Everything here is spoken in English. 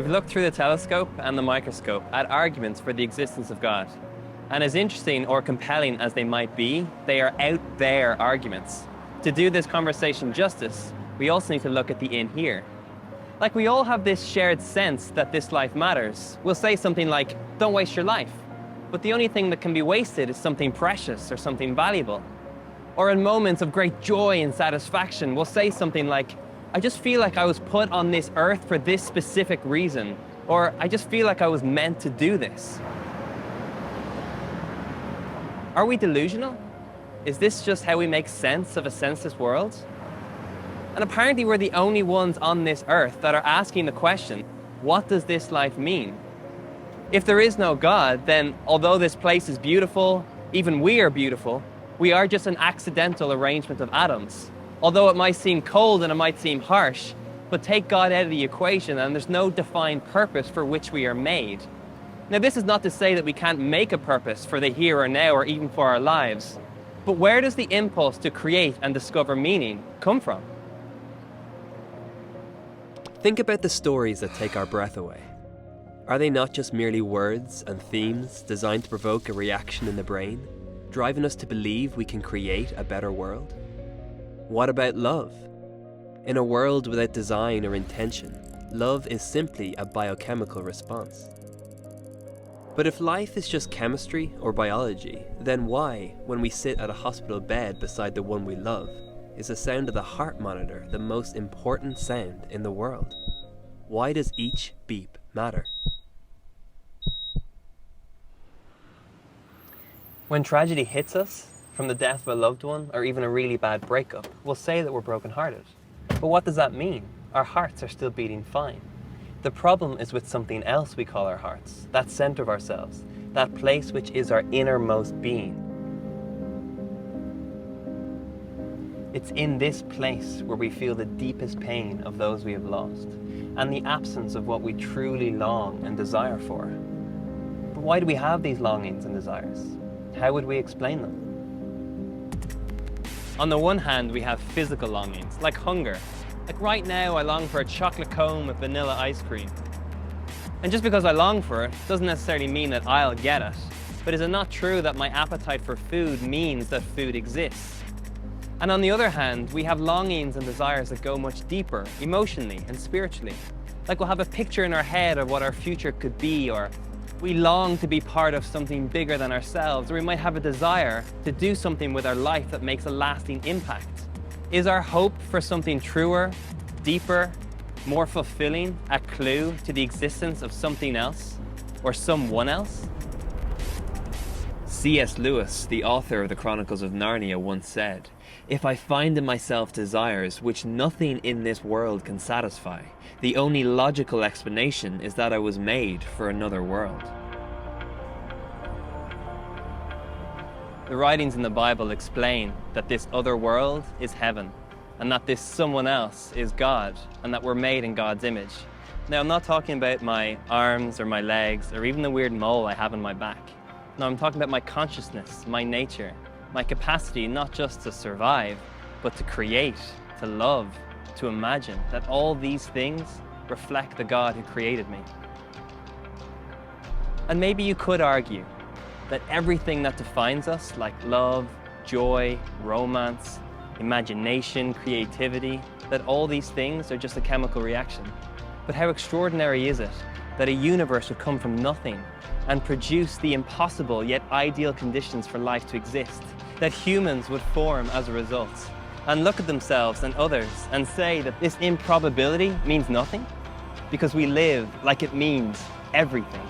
We've looked through the telescope and the microscope at arguments for the existence of God. And as interesting or compelling as they might be, they are out there arguments. To do this conversation justice, we also need to look at the in here. Like, we all have this shared sense that this life matters. We'll say something like, don't waste your life. But the only thing that can be wasted is something precious or something valuable. Or in moments of great joy and satisfaction, we'll say something like, I just feel like I was put on this earth for this specific reason. Or I just feel like I was meant to do this. Are we delusional? Is this just how we make sense of a senseless world? And apparently we're the only ones on this earth that are asking the question, what does this life mean? If there is no God, then although this place is beautiful, even we are beautiful, we are just an accidental arrangement of atoms. Although it might seem cold and it might seem harsh, but take God out of the equation and there's no defined purpose for which we are made. Now, this is not to say that we can't make a purpose for the here or now or even for our lives, but where does the impulse to create and discover meaning come from? Think about the stories that take our breath away. Are they not just merely words and themes designed to provoke a reaction in the brain, driving us to believe we can create a better world? What about love? In a world without design or intention, love is simply a biochemical response. But if life is just chemistry or biology, then why, when we sit at a hospital bed beside the one we love, is the sound of the heart monitor the most important sound in the world? Why does each beep matter? When tragedy hits us, from the death of a loved one or even a really bad breakup, we'll say that we're brokenhearted. But what does that mean? Our hearts are still beating fine. The problem is with something else we call our hearts, that center of ourselves, that place which is our innermost being. It's in this place where we feel the deepest pain of those we have lost, and the absence of what we truly long and desire for. But why do we have these longings and desires? How would we explain them? On the one hand, we have physical longings, like hunger. Like right now, I long for a chocolate cone with vanilla ice cream. And just because I long for it, doesn't necessarily mean that I'll get it. But is it not true that my appetite for food means that food exists? And on the other hand, we have longings and desires that go much deeper, emotionally and spiritually. Like we'll have a picture in our head of what our future could be, or we long to be part of something bigger than ourselves, or we might have a desire to do something with our life that makes a lasting impact. Is our hope for something truer, deeper, more fulfilling a clue to the existence of something else or someone else? C.S. Lewis, the author of the Chronicles of Narnia, once said, "If I find in myself desires which nothing in this world can satisfy, the only logical explanation is that I was made for another world." The writings in the Bible explain that this other world is heaven, and that this someone else is God, and that we're made in God's image. Now, I'm not talking about my arms or my legs, or even the weird mole I have on my back. No, I'm talking about my consciousness, my nature, my capacity not just to survive, but to create, to love, to imagine, that all these things reflect the God who created me. And maybe you could argue that everything that defines us, like love, joy, romance, imagination, creativity, that all these things are just a chemical reaction. But how extraordinary is it that a universe would come from nothing and produce the impossible yet ideal conditions for life to exist, that humans would form as a result, and look at themselves and others and say that this improbability means nothing, because we live like it means everything.